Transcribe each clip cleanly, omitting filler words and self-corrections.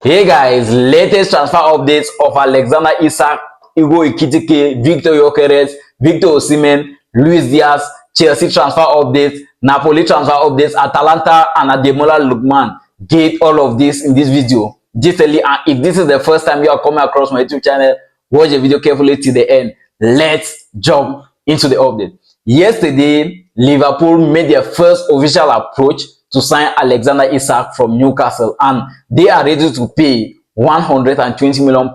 Hey guys, latest transfer updates of Alexander Isak, Hugo Ekitike, Victor Gyökeres, Victor Osimhen, Luis Diaz, Chelsea transfer updates, Napoli transfer updates, Atalanta and Ademola Lookman. Get all of this in this video. Digitally, and if this is the first time you are coming across my YouTube channel, watch the video carefully till the end. Let's jump into the update. Yesterday, Liverpool made their first official approach to sign Alexander Isak from Newcastle, and they are ready to pay £120 million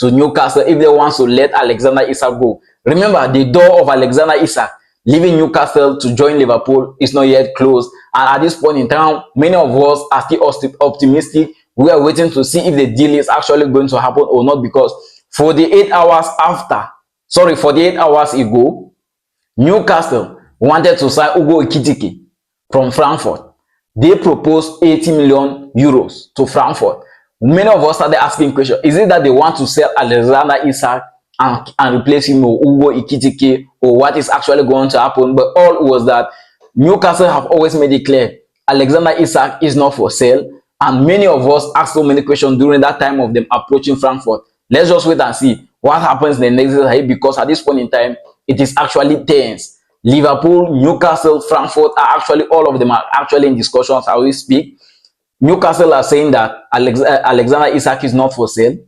to Newcastle if they want to let Alexander Isak go. Remember, the door of Alexander Isak leaving Newcastle to join Liverpool is not yet closed, and at this point in time, many of us are still optimistic. We are waiting to see if the deal is actually going to happen or not, because 48 hours ago, Newcastle wanted to sign Hugo Ekitike from Frankfurt. They proposed 80 million euros to Frankfurt. Many of us started asking questions. Is it that they want to sell Alexander Isak and replace him with Hugo Ekitike, or what is actually going to happen? But all was that Newcastle have always made it clear Alexander Isak is not for sale, and many of us asked so many questions during that time of them approaching Frankfurt. Let's just wait and see what happens in the next day, because at this point in time, it is actually tense. Liverpool, Newcastle, Frankfurt are actually, all of them are actually in discussions as we speak. Newcastle are saying that Alexander Isak is not for sale,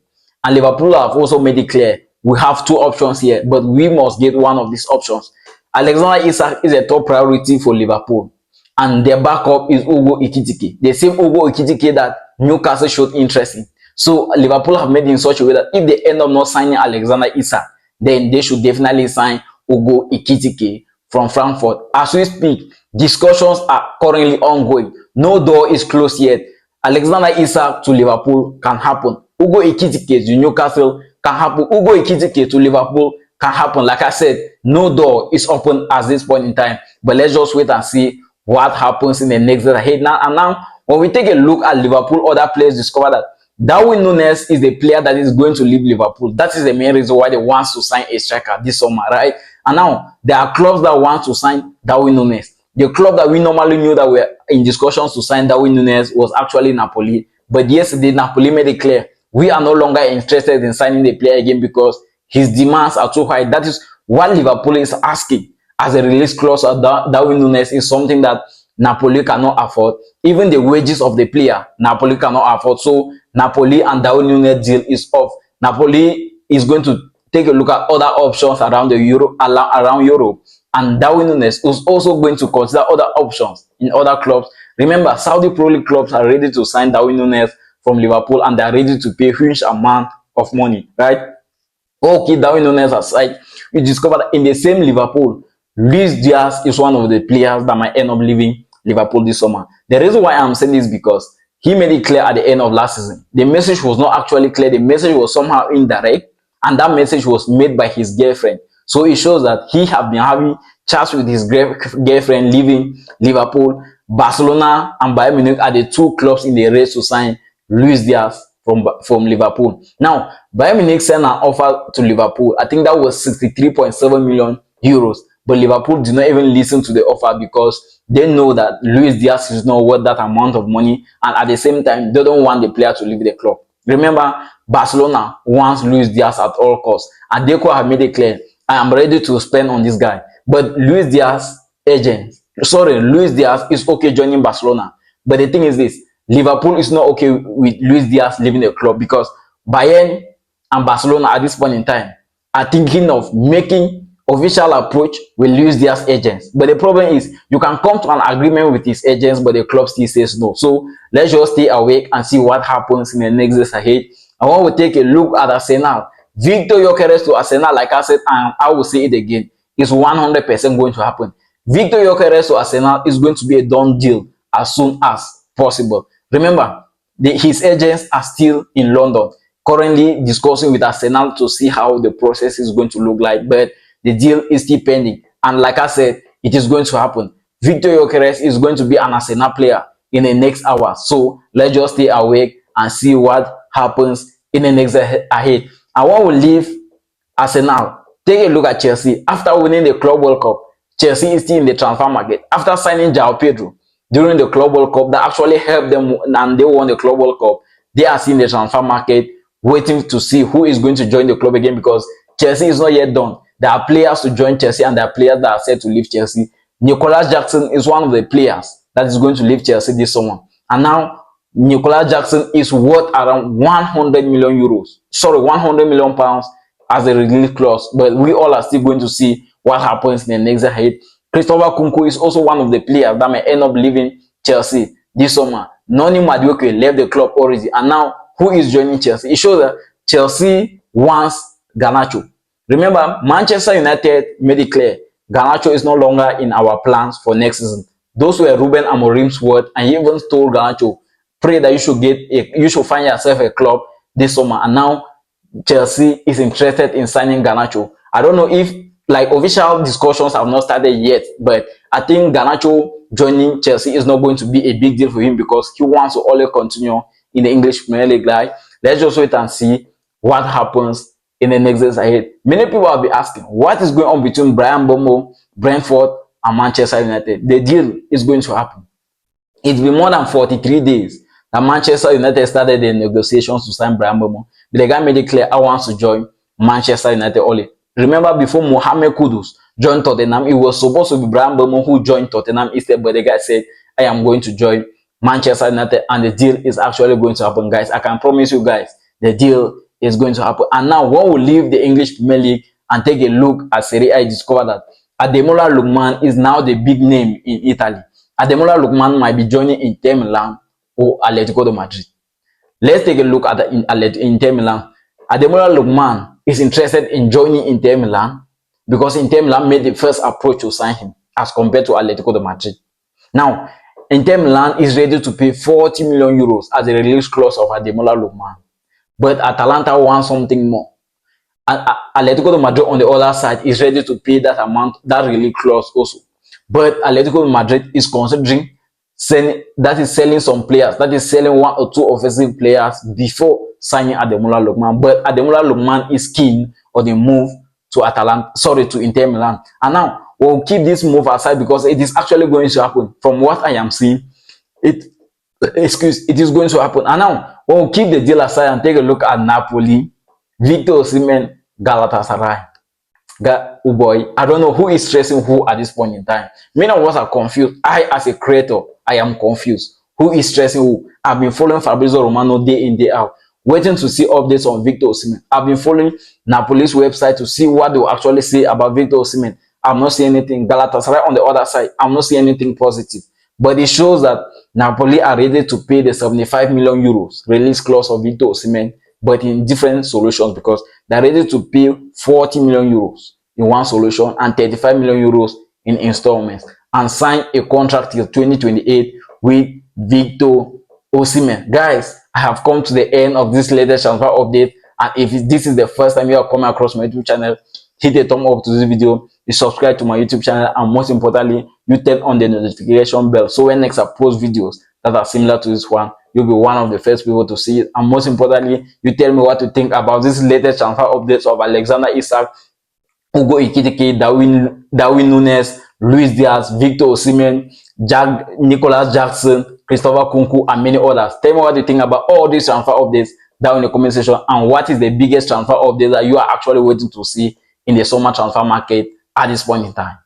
and Liverpool have also made it clear we have two options here, but we must get one of these options. Alexander Isak is a top priority for Liverpool, and their backup is Hugo Ekitike, the same Hugo Ekitike that Newcastle showed interest in. So Liverpool have made it in such a way that if they end up not signing Alexander Isak, then they should definitely sign Hugo Ekitike from Frankfurt. As we speak, discussions are currently ongoing. No door is closed yet. Alexander Isak to Liverpool can happen. Hugo Ekitike to Newcastle can happen. Hugo Ekitike to Liverpool can happen. Like I said, no door is open at this point in time. But let's just wait and see what happens in the next day ahead. Now, when we take a look at Liverpool, other players discover that Darwin Núñez is the player that is going to leave Liverpool. That is the main reason why they want to sign a striker this summer, right? And now, there are clubs that want to sign Darwin Núñez. The club that we normally knew that were in discussions to sign Darwin Núñez was actually Napoli. But yesterday, Napoli made it clear, we are no longer interested in signing the player again because his demands are too high. That is what Liverpool is asking as a release clause of Darwin Núñez is something that Napoli cannot afford. Even the wages of the player, Napoli cannot afford. So Napoli and Darwin Núñez deal is off. Napoli is going to take a look at other options around Europe, and Darwin Núñez is also going to consider other options in other clubs. Remember, Saudi Pro League clubs are ready to sign Darwin Núñez from Liverpool, and they are ready to pay a huge amount of money, right? Okay, Darwin Núñez aside, we discovered in the same Liverpool, Luis Diaz is one of the players that might end up leaving Liverpool this summer. The reason why I'm saying this is because he made it clear at the end of last season. The message was not actually clear. The message was somehow indirect, and that message was made by his girlfriend. So it shows that he have been having chats with his girlfriend leaving Liverpool. Barcelona and Bayern Munich are the two clubs in the race to sign Luis Diaz from Liverpool. Now, Bayern Munich sent an offer to Liverpool. I think that was 63.7 million euros. But Liverpool did not even listen to the offer because they know that Luis Diaz is not worth that amount of money, and at the same time, they don't want the player to leave the club. Remember, Barcelona wants Luis Diaz at all costs, and they could have made it clear, I am ready to spend on this guy. But Luis Diaz is okay joining Barcelona. But the thing is this, Liverpool is not okay with Luis Diaz leaving the club because Bayern and Barcelona at this point in time are thinking of making official approach with Luis Diaz agents. But the problem is you can come to an agreement with his agents, but the club still says no. So let's just stay awake and see what happens in the next days ahead. I want to take a look at Arsenal. Victor Gyökeres to Arsenal, like I said, and I will say it again, is 100% going to happen. Victor Gyökeres to Arsenal is going to be a done deal as soon as possible. Remember, his agents are still in London, currently discussing with Arsenal to see how the process is going to look like, but the deal is still pending. And like I said, it is going to happen. Victor Gyökeres is going to be an Arsenal player in the next hour. So let's just stay awake and see what happens in the next ahead. I want to leave Arsenal. Take a look at Chelsea. After winning the Club World Cup, Chelsea is still in the transfer market. After signing João Pedro during the Club World Cup, that actually helped them and they won the Club World Cup, they are seeing the transfer market, waiting to see who is going to join the club again, because Chelsea is not yet done. There are players to join Chelsea and there are players that are set to leave Chelsea. Nicolas Jackson is one of the players that is going to leave Chelsea this summer. And now Nicolas Jackson is worth around 100 million euros. Sorry, 100 million pounds as a release clause. But we all are still going to see what happens in the next ahead. Christopher Nkunku is also one of the players that may end up leaving Chelsea this summer. Noni Madueke left the club already, and now who is joining Chelsea? It shows that Chelsea wants Garnacho. Remember, Manchester United made it clear Garnacho is no longer in our plans for next season. Those were Ruben Amorim's words, and he even told Garnacho, pray that you should find yourself a club this summer. And now Chelsea is interested in signing Garnacho. I don't know if official discussions have not started yet, but I think Garnacho joining Chelsea is not going to be a big deal for him because he wants to always continue in the English Premier League. Let's just wait and see what happens in the next days ahead. Many people will be asking, what is going on between Bryan Mbeumo, Brentford, and Manchester United? The deal is going to happen. It's been more than 43 days that Manchester United started the negotiations to sign Bryan Mbeumo, but the guy made it clear I want to join Manchester United only. Remember, before Mohamed Kudus joined Tottenham, it was supposed to be Bryan Mbeumo who joined Tottenham instead, but the guy said, I am going to join Manchester United, and the deal is actually going to happen, guys. I can promise you guys, the deal is going to happen. And now, when we leave the English Premier League and take a look at Serie A, I discovered that Ademola Lookman is now the big name in Italy. Ademola Lookman might be joining Inter Milan or Atletico de Madrid. Let's take a look at Inter Milan. Ademola Lookman is interested in joining Inter Milan because Inter Milan made the first approach to sign him as compared to Atletico de Madrid. Now, Inter Milan is ready to pay 40 million euros as a release clause of Ademola Lookman. But Atalanta wants something more. And Atletico de Madrid on the other side is ready to pay that amount, that release clause also. But Atletico de Madrid is considering selling some players, that is selling one or two offensive players before signing Ademola Lookman. But Ademola Lookman is keen on the move to Inter Milan. And now we'll keep this move aside because it is actually going to happen. From what I am seeing, it is going to happen. And now we'll keep the deal aside and take a look at Napoli, Victor Osimhen, Galatasaray. Oh boy, I don't know who is stressing who at this point in time. Many of us are confused. I, as a creator, I am confused. Who is stressing who? I've been following Fabrizio Romano day in, day out, waiting to see updates on Victor Osimhen. I've been following Napoli's website to see what they will actually say about Victor Osimhen. I'm not seeing anything. Galatasaray on the other side, I'm not seeing anything positive. But it shows that Napoli are ready to pay the 75 million euros release clause of Victor Osimhen, but in different solutions, because they're ready to pay 40 million euros in one solution and 35 million euros in installments and sign a contract till 2028 with Victor Osimhen. Guys, I have come to the end of this latest transfer update, and if this is the first time you are coming across my YouTube channel, hit a thumb up to this video, you subscribe to my YouTube channel, and most importantly, you turn on the notification bell so when next I post videos that are similar to this one, you'll be one of the first people to see it. And most importantly, you tell me what you think about this latest transfer updates of Alexander Isak, Ugo Ekitike, Darwin Núñez, Luis Diaz, Victor Osimhen, Nicolas Jackson, Christopher Nkunku, and many others. Tell me what you think about all these transfer updates down in the comment section, and what is the biggest transfer update that you are actually waiting to see in the summer transfer market at this point in time.